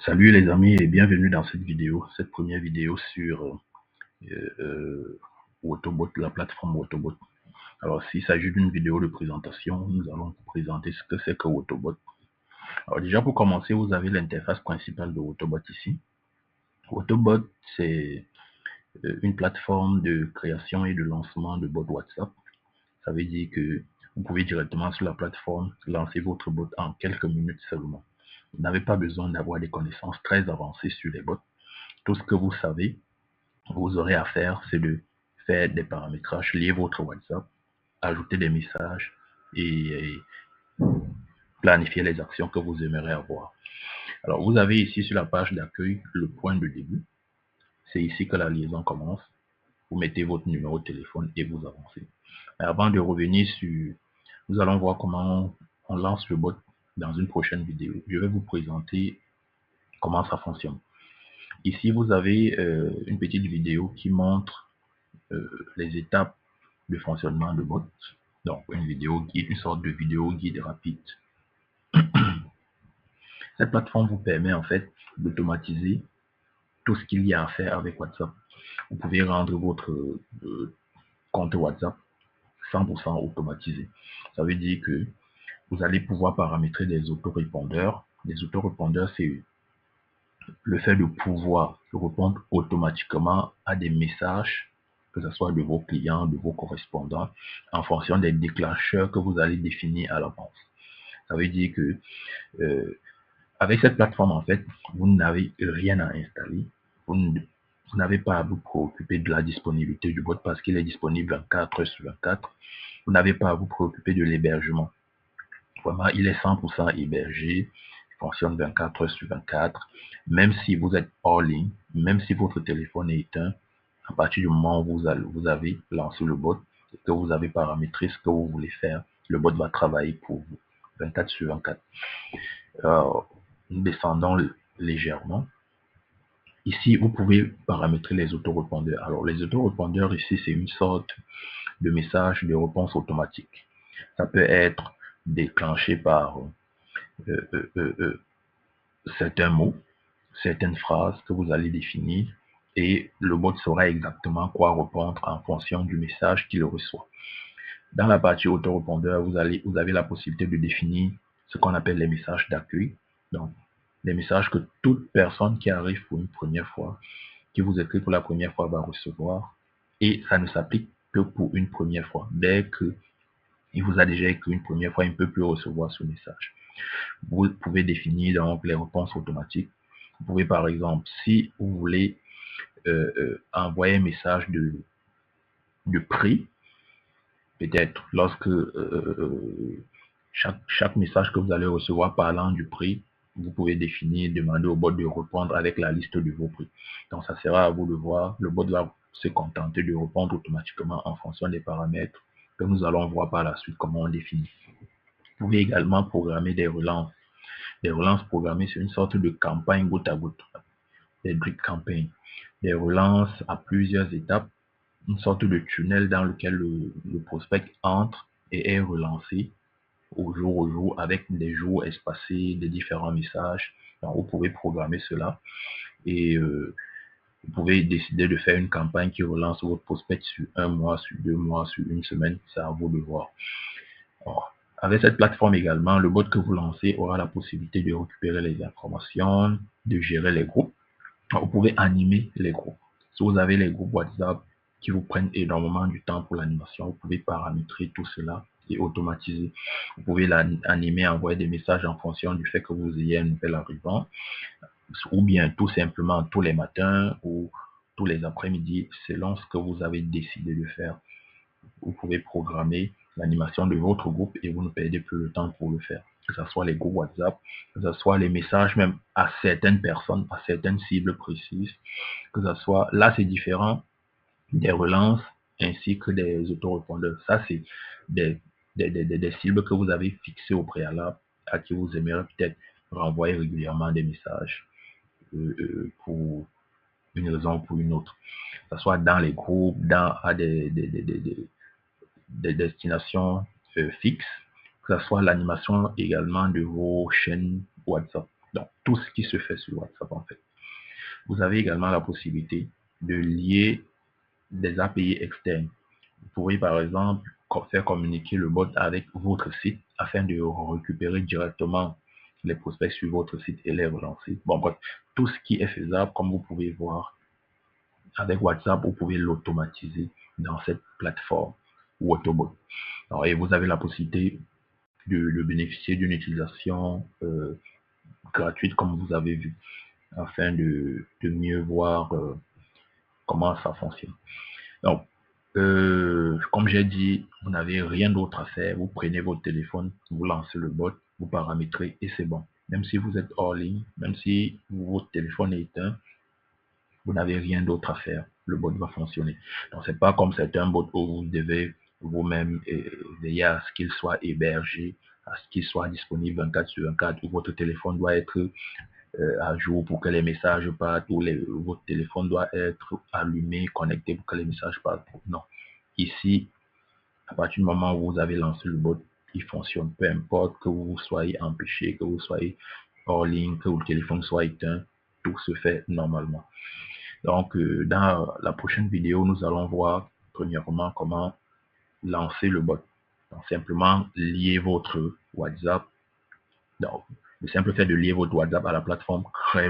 Salut les amis et bienvenue dans cette vidéo, cette première vidéo sur Autobot, la plateforme Autobot. Alors s'il s'agit d'une vidéo de présentation, nous allons vous présenter ce que c'est que Autobot. Alors déjà pour commencer, vous avez l'interface principale de Autobot ici. Autobot, c'est une plateforme de création et de lancement de bots WhatsApp. Ça veut dire que vous pouvez directement sur la plateforme lancer votre bot en quelques minutes seulement. Vous n'avez pas besoin d'avoir des connaissances très avancées sur les bots. Tout ce que vous savez, vous aurez à faire, c'est de faire des paramétrages, lier votre WhatsApp, ajouter des messages et planifier les actions que vous aimeriez avoir. Alors, vous avez ici sur la page d'accueil le point de début. C'est ici que la liaison commence. Vous mettez votre numéro de téléphone et vous avancez. Mais avant de revenir sur... Nous allons voir comment on lance le bot dans une prochaine vidéo. Je vais vous présenter comment ça fonctionne. Ici, vous avez une petite vidéo qui montre les étapes de fonctionnement de bot. Donc, une vidéo guide, une sorte de vidéo guide rapide. Cette plateforme vous permet en fait d'automatiser tout ce qu'il y a à faire avec WhatsApp. Vous pouvez rendre votre compte WhatsApp 100% automatisé. Ça veut dire que vous allez pouvoir paramétrer des autorépondeurs. Les autorépondeurs, c'est le fait de pouvoir répondre automatiquement à des messages, que ce soit de vos clients, de vos correspondants, en fonction des déclencheurs que vous allez définir à l'avance. Ça veut dire que avec cette plateforme, en fait, vous n'avez rien à installer. Vous n'avez pas à vous préoccuper de la disponibilité du bot parce qu'il est disponible 24 heures sur 24. Vous n'avez pas à vous préoccuper de l'hébergement. Vraiment, il est 100% hébergé. Il fonctionne 24 heures sur 24. Même si vous êtes hors ligne, même si votre téléphone est éteint, à partir du moment où vous avez lancé le bot et que vous avez paramétré ce que vous voulez faire, le bot va travailler pour vous 24 sur 24. Nous descendons légèrement. Ici, vous pouvez paramétrer les autorépondeurs. Alors, les autorépondeurs, ici, c'est une sorte de message de réponse automatique. Ça peut être déclenché par certains mots, certaines phrases que vous allez définir et le bot saura exactement quoi répondre en fonction du message qu'il reçoit. Dans la partie autorépondeur, vous avez la possibilité de définir ce qu'on appelle les messages d'accueil. Donc, des messages que toute personne qui arrive pour une première fois, qui vous écrit pour la première fois, va recevoir. Et ça ne s'applique que pour une première fois. Dès qu'il vous a déjà écrit une première fois, il ne peut plus recevoir ce message. Vous pouvez définir donc les réponses automatiques. Vous pouvez par exemple, si vous voulez envoyer un message de prix, peut-être lorsque chaque message que vous allez recevoir parlant du prix, vous pouvez définir, demander au bot de répondre avec la liste de vos prix. Donc ça sera à vous de voir. Le bot va se contenter de répondre automatiquement en fonction des paramètres que nous allons voir par la suite comment on définit. Vous pouvez également programmer des relances. Des relances programmées, c'est une sorte de campagne goutte à goutte, des drip campaign. Des relances à plusieurs étapes, une sorte de tunnel dans lequel le prospect entre et est relancé au jour avec des jours espacés, des différents messages. Donc, vous pouvez programmer cela et vous pouvez décider de faire une campagne qui relance votre prospect sur un mois, sur 2 mois, sur une semaine. C'est à vous de voir. Alors, avec cette plateforme également, le bot que vous lancez aura la possibilité de récupérer les informations, de gérer les groupes. Vous pouvez animer les groupes. Si vous avez les groupes WhatsApp qui vous prennent énormément du temps pour l'animation, vous pouvez paramétrer tout cela et automatiser. Vous pouvez l'animer, envoyer des messages en fonction du fait que vous ayez un nouvel arrivant, ou bien tout simplement tous les matins ou tous les après-midi, selon ce que vous avez décidé de faire. Vous pouvez programmer l'animation de votre groupe et vous ne perdez plus le temps pour le faire. Que ce soit les groupes WhatsApp, que ce soit les messages même à certaines personnes, à certaines cibles précises, que ce soit, là c'est différent des relances ainsi que des autorépondeurs. Ça c'est des cibles que vous avez fixées au préalable à qui vous aimeriez peut-être renvoyer régulièrement des messages pour une raison ou pour une autre. Que ce soit dans les groupes, à des destinations fixes, que ce soit l'animation également de vos chaînes WhatsApp. Donc, tout ce qui se fait sur WhatsApp, en fait. Vous avez également la possibilité de lier des API externes. Vous pourrez, par exemple, faire communiquer le bot avec votre site afin de récupérer directement les prospects sur votre site et les relancer. Bon, bref, tout ce qui est faisable, comme vous pouvez voir, avec WhatsApp, vous pouvez l'automatiser dans cette plateforme Autobot. Alors, et vous avez la possibilité de bénéficier d'une utilisation gratuite, comme vous avez vu, afin de mieux voir comment ça fonctionne. Donc, comme j'ai dit, vous n'avez rien d'autre à faire. Vous prenez votre téléphone, vous lancez le bot, vous paramétrez et c'est bon. Même si vous êtes hors ligne, même si votre téléphone est éteint, vous n'avez rien d'autre à faire. Le bot va fonctionner. Donc, c'est pas comme certains bots où vous devez vous-même veiller à ce qu'il soit hébergé, à ce qu'il soit disponible 24 sur 24, où votre téléphone doit être à jour pour que les messages partent, ou votre téléphone doit être allumé, connecté pour que les messages partent. Non. Ici, à partir du moment où vous avez lancé le bot, il fonctionne. Peu importe que vous soyez empêché, que vous soyez hors ligne, que le téléphone soit éteint, tout se fait normalement. Donc, dans la prochaine vidéo, nous allons voir premièrement comment lancer le bot. Donc, simplement lier votre WhatsApp. Donc, le simple fait de lier votre WhatsApp à la plateforme crée